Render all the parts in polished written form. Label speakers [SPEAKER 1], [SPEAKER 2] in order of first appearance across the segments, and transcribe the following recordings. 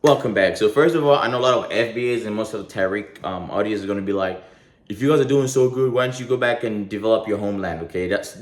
[SPEAKER 1] Welcome back. So first of all, I know a lot of FBAs and most of the Tariq audience is going to be like, if you guys are doing so good, why don't you go back and develop your homeland? Okay, that's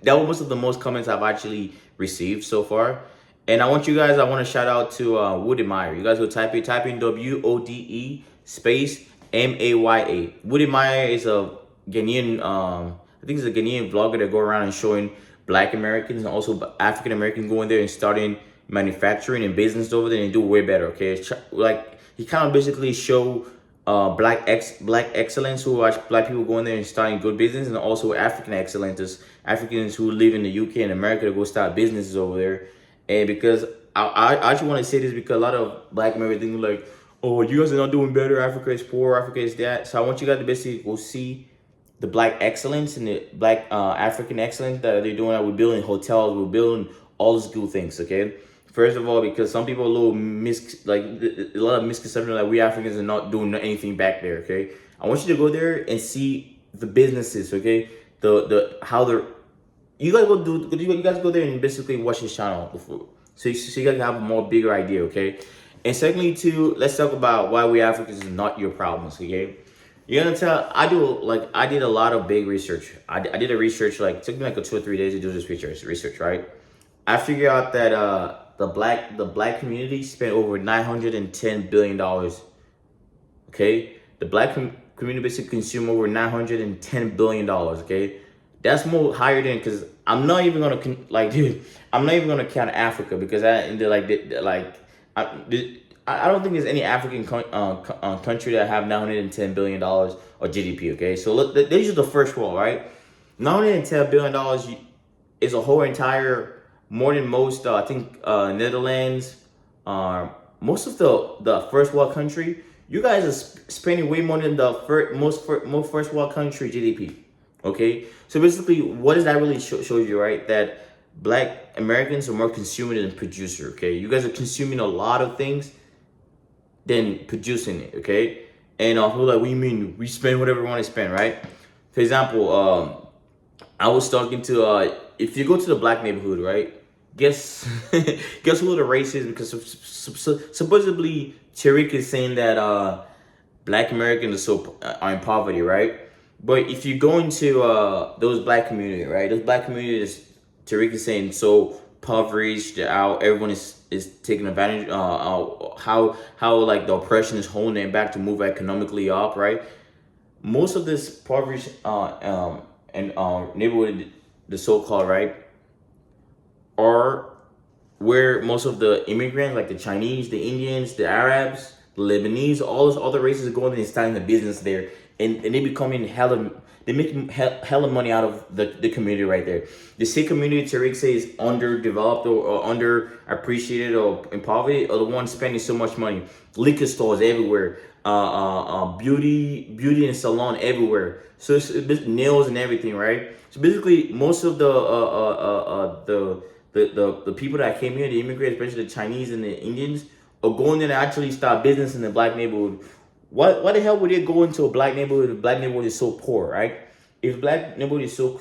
[SPEAKER 1] that was most of the most comments I've actually received so far. And I want to shout out to Woody Meyer. You guys go type in WODE space MAYA. Woody Meyer is a Ghanaian, I think he's a Ghanaian vlogger that go around and showing Black Americans and also African Americans going there and starting manufacturing and business over there and do way better. Okay, like he kind of basically show black excellence who are black people going there and starting good business, and also African excellence, Africans who live in the UK and America to go start businesses over there. And because I actually want to say this because a lot of Black Americans think like, oh, you guys are not doing better. Africa is poor. Africa is that. So I want you guys to basically go see the Black excellence and the Black African excellence that they're doing. That we're building hotels. We're building all these good things. Okay. First of all, because some people are a little a lot of misconception like we Africans are not doing anything back there. Okay, I want you to go there and see the businesses. Okay, the how they're you guys go do you guys go there and basically watch his channel before, so you guys have a more bigger idea. Okay, and secondly, too, let's talk about why we Africans is not your problems. Okay, you're gonna tell I did a lot of big research. I did a research like it took me like a 2 or 3 days to do this research, right? I figured out that the black community spent over $910 billion. Okay, the community basically consume over $910 billion. Okay, that's more higher than because I'm not even gonna dude, I'm not even gonna count Africa because I don't think there's any African country that have $910 billion of GDP. Okay, so look, these are the first world, right? $910 billion is a whole entire more than most. I think Netherlands, most of the first world country. You guys are spending way more than the most first world country GDP. Okay, so basically, what does that really show you, right? That Black Americans are more consumer than producer. Okay, you guys are consuming a lot of things than producing it. Okay, and people like, what do you mean we spend whatever we want to spend, right? For example, I was talking to if you go to the black neighborhood, right? Guess guess who the race is because supposedly Tariq is saying that black Americans are in poverty, right? But if you go into those black communities, right? Those black communities, Tariq is saying so impoverished, how everyone is taking advantage, how like the oppression is holding them back to move economically up, right? Most of this impoverished and neighborhood, the so-called, right, are where most of the immigrants, like the Chinese, the Indians, the Arabs, the Lebanese, all those other races are going and starting a business there, and they becoming hella, they making hella money out of the community right there. The Sikh community, Tariq says, is underdeveloped or underappreciated or in poverty, are the ones spending so much money. Liquor stores everywhere, beauty and salon everywhere. So it's nails and everything, right? So basically, most of the people that came here, the immigrants, especially the Chinese and the Indians, are going there to actually start business in the black neighborhood. Why the hell would they go into a black neighborhood if black neighborhood is so poor, right? If black neighborhood is so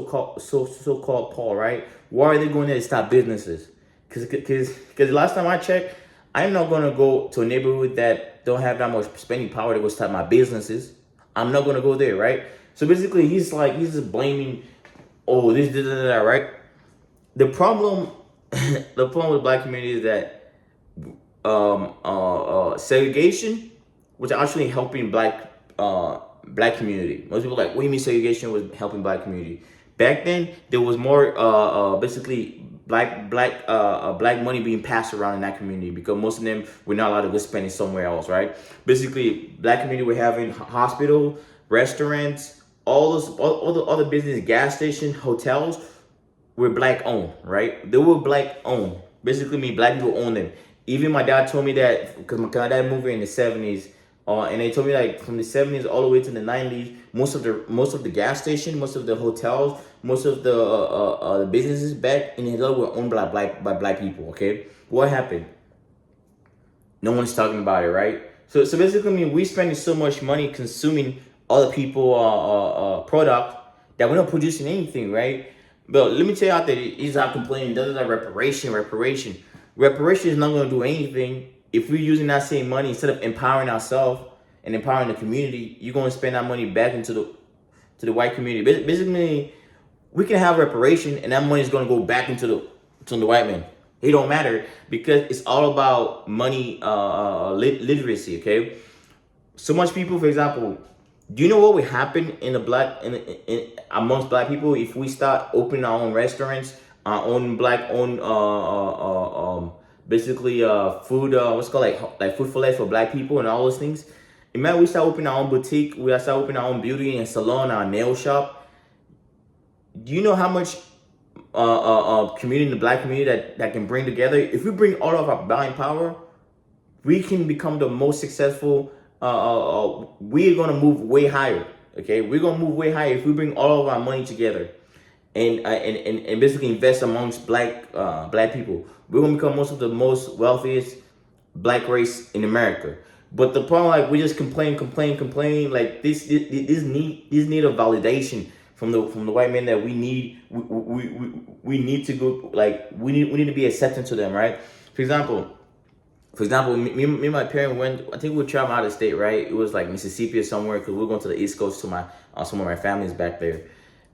[SPEAKER 1] called poor, right? Why are they going there to start businesses? Because last time I checked, I'm not gonna go to a neighborhood that don't have that much spending power to go start my businesses. I'm not gonna go there, right? So basically, he's just blaming, oh, that, right? The problem, the problem with the black community is that segregation was actually helping black community. Most people are like, what do you mean segregation was helping black community? Back then, there was more basically black money being passed around in that community because most of them were not allowed to go spend it somewhere else, right? Basically, black community were having hospital, restaurants, all the other business, gas station, hotels were black owned, right? They were black owned. Basically, mean black people own them. Even my dad told me that because my dad moved here in the 70s, and they told me like from the 70s all the way to the 90s, most of the gas station, most of the hotels, most of the businesses back in the hill were owned by black people. Okay, what happened? No one's talking about it, right? So basically, I mean, we spending so much money consuming other people product that we're not producing anything, right? But let me tell you out there, he's not complaining. Does that reparation is not going to do anything if we're using that same money instead of empowering ourselves and empowering the community, you're going to spend that money back into the white community. Basically, we can have reparation, and that money is going to go back into the white man. It don't matter because it's all about money literacy. Okay, so much people, for example, do you know what would happen in the black in amongst black people if we start opening our own restaurants, our own black owned basically food what's called like food for life for black people and all those things. Imagine we start opening our own boutique, we start opening our own beauty and salon, our nail shop. Do you know how much community, the black community that can bring together? If we bring all of our buying power, we can become the most successful. We're gonna move way higher. Okay, we're gonna move way higher if we bring all of our money together and basically invest amongst black people. We're gonna become most wealthiest black race in America. But the problem, like, we just complain. Like this need of validation from the white men that we need. We need to go, like, we need to be accepted to them, right? For example, me and my parents went. I think we were traveling out of state, right? It was like Mississippi or somewhere because we were going to the East Coast to my some of my families back there,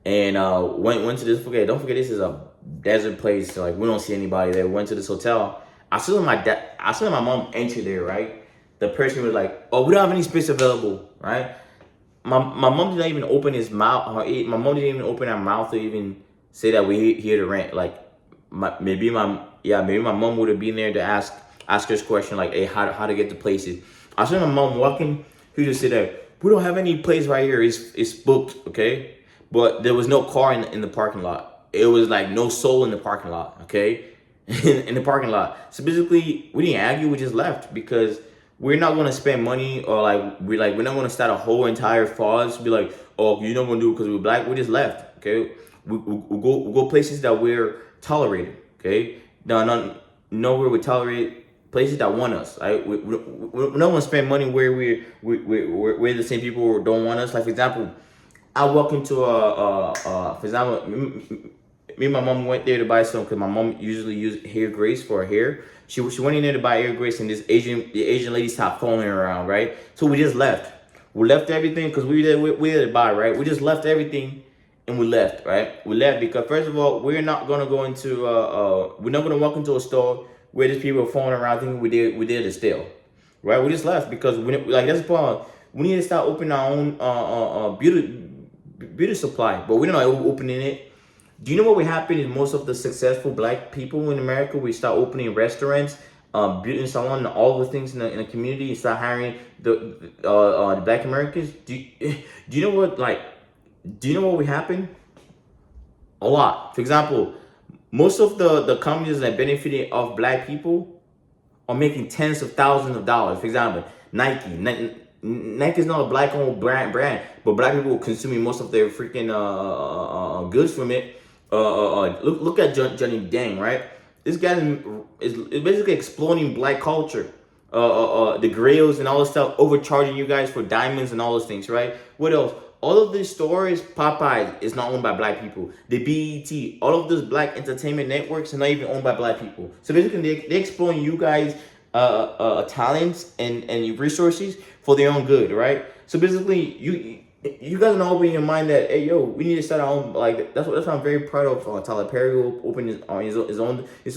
[SPEAKER 1] and went to this. Don't forget, this is a desert place. So, like, we don't see anybody there. Went to this hotel. I saw my mom enter there, right? The person was like, "Oh, we don't have any space available," right? My mom did not even open his mouth. My mom didn't even open her mouth to even say that we here to rent. Like, maybe my mom would have been there to ask us question like, hey, how to get to places. I saw my mom walking. He just said that we don't have any place right here. It's booked, okay? But there was no car in the parking lot. It was like no soul in the parking lot, okay? in the parking lot. So basically, we didn't argue. We just left because we're not gonna spend money, or like we're not gonna start a whole entire farce. Be like, oh, you're not gonna do it because we're black. We just left, okay? We go places that we're tolerated, okay? Nowhere we tolerate places that want us. Right? We don't want to spend money where we're the same people who don't want us. Like, for example, I walk into for example, me and my mom went there to buy some because my mom usually use hair grease for her hair. She went in there to buy hair grease, and the Asian lady stopped following her around, right? So we just left. We left everything because we there to buy, right? We just left everything and we left, right? We left because, first of all, we're not gonna go into we're not gonna walk into a store where these people are falling around thinking we did to steal, right? We just left because that's the problem. We need to start opening our own beauty supply, but we're not opening it. Do you know what would happen is most of the successful black people in America, we start opening restaurants, beauty salon, and all the things in the community, and start hiring the black Americans. Do you know what would happen? A lot. For example, most of the companies that benefited off black people are making tens of thousands of dollars. For example, Nike is not a black owned brand, but black people are consuming most of their freaking goods from it. Look at Johnny Dang, right? This guy is basically exploiting black culture. The grills and all this stuff, overcharging you guys for diamonds and all those things, right? What else? All of these stores, Popeye is not owned by black people. The BET, all of those black entertainment networks are not even owned by black people. So basically, they're exploiting you guys' talents and resources for their own good, right? So basically, you guys know open your mind that, hey, yo, we need to start our own. Like, that's what I'm very proud of. Tyler Perry opened his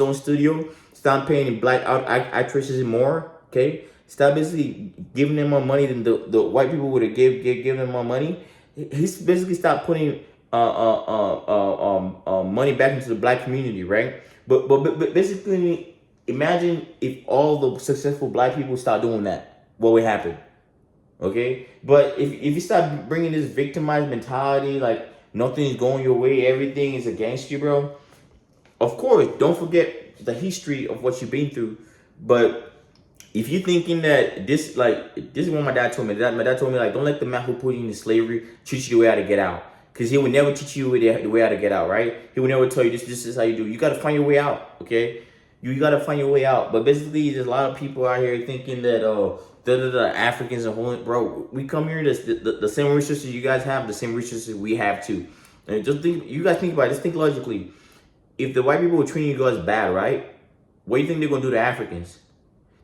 [SPEAKER 1] own studio. Stop paying black actresses more. Okay, stop basically giving them more money than the white people would have given them more money. He's basically stopped putting money back into the black community, right? But basically, imagine if all the successful black people start doing that, what would happen? Okay, but if you start bringing this victimized mentality, like nothing is going your way, everything is against you, bro. Of course, don't forget the history of what you've been through. But if you're thinking that this is what my dad told me. My dad told me, like, don't let the man who put you into slavery teach you the way how to get out. Because he would never teach you the way how to get out, right? He would never tell you this is how you do. You got to find your way out, okay? You got to find your way out. But basically, there's a lot of people out here thinking that, Africans and whole, bro, we come here, the same resources you guys have, the same resources we have too. And just think, you guys think about it, just think logically. If the white people were treating you guys bad, right? What do you think they're going to do to Africans?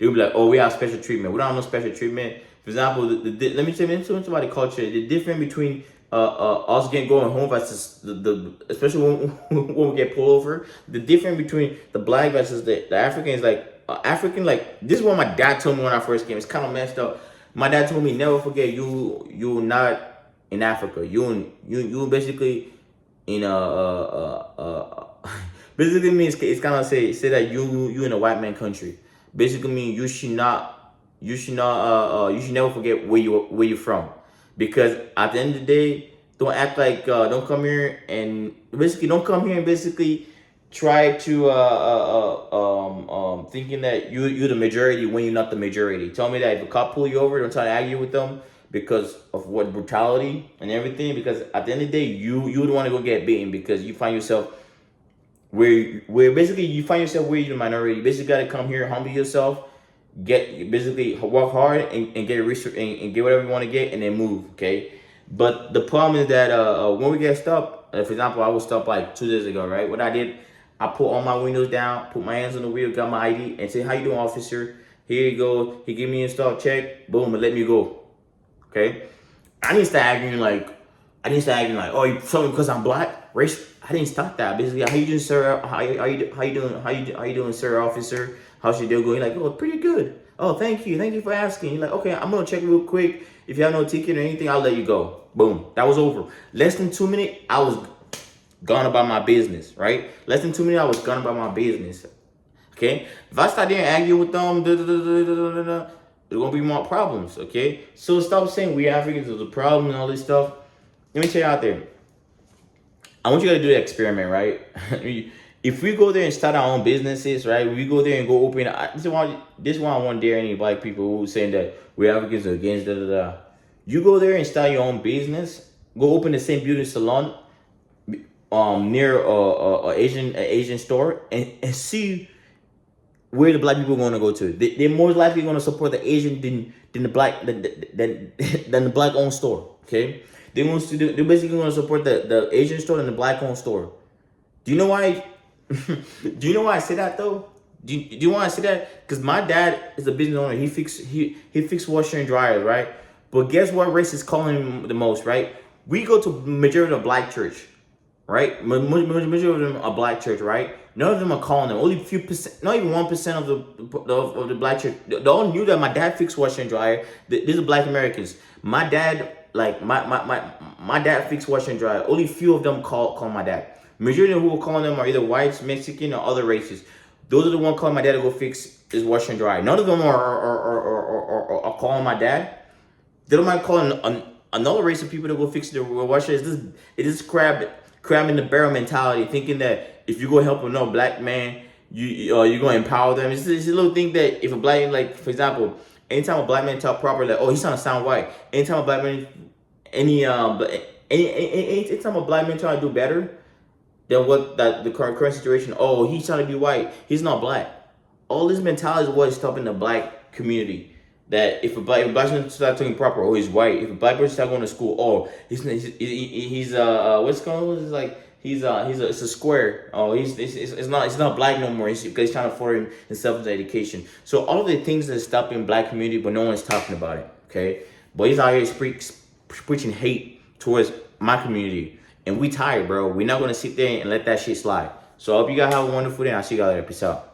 [SPEAKER 1] They'll be like, oh, we have special treatment. We don't have no special treatment. For example, let me tell you something about the culture. The difference between us getting going home versus the especially when we get pulled over. The difference between the black versus the African is like African. Like this is what my dad told me when I first came. It's kind of messed up. My dad told me never forget you not in Africa. You basically in basically means it's kind of say that you in a white man country. Basically mean you should never forget where you're from, because at the end of the day, don't act like don't come here and basically don't come here and basically try to thinking that you're the majority when you're not the majority. Tell me that if a cop pull you over, don't try to argue with them because of what brutality and everything. Because at the end of the day, you would want to go get beaten because you find yourself where basically you find yourself where you're the minority. You basically gotta come here, humble yourself, get basically work hard and get research and get whatever you want to get and then move. Okay, but the problem is that when we get stopped, for example, I was stopped like 2 days ago, right? What I did, I put all my windows down, put my hands on the wheel, got my ID, and said, "How you doing, officer? Here you go." He give me a stop check, boom, and let me go. Okay, I didn't start arguing like, oh, you told me because I'm black, race. I didn't stop that. Basically, how you doing, sir? How you doing, sir, officer? How's your day going? Like, oh, pretty good. Oh, thank you for asking. You're like, okay, I'm gonna check real quick. If you have no ticket or anything, I'll let you go. Boom, that was over. Less than 2 minutes, I was gone about my business. Right? Less than 2 minutes, I was gone about my business. Okay, if I start there and argue with them, there's gonna be more problems. Okay, so stop saying we Africans are the problem and all this stuff. Let me tell you out there. I want you guys to do the experiment, right? If we go there and start our own businesses, right? We go there and go open. This one I want dare any black people who saying that we Africans are against da da da. You go there and start your own business. Go open the same beauty salon, near a Asian store, and see where the black people are going to go to. They're more likely going to support the Asian than the black than the black owned store. Okay, they're basically going to support the Asian store and the black owned store. Do you know why? Do you know why I say that though? Do you want to say that? Because my dad is a business owner. He fix washer and dryer, right? But guess what race is calling him the most, right? We go to majority of black church, right? Majority of them are black church, right? None of them are calling them. Only a few percent, not even 1% of the black church. They all knew that my dad fixed washer and dryer. These are black Americans. My dad, like my dad fixed washer and dryer. Only few of them call my dad. Majority of who are calling them are either whites, Mexican, or other races. Those are the ones calling my dad to go fix his washer and dryer. None of them are calling my dad. They don't mind calling another race of people to go fix their washer. It is crab in the barrel mentality, thinking that if you go help another black man, you're gonna empower them. It's a little thing that if a black, like for example, anytime a black man talk proper, like, oh, he's trying to sound white. Anytime a black man, anytime a black man trying to do better than what that the current situation, oh, he's trying to be white, he's not black. All this mentality is what is stopping the black community. That if a black person start talking proper, oh, he's white. If a black person start going to school, oh, he's what's going on? It's like it's a square. Oh, it's not black no more. Because he's trying to afford himself into education. So all of the things that are stopping black community, but no one's talking about it. Okay, but he's out here preaching hate towards my community, and we tired, bro. We're not gonna sit there and let that shit slide. So I hope you guys have a wonderful day. I'll see you guys later. Peace out.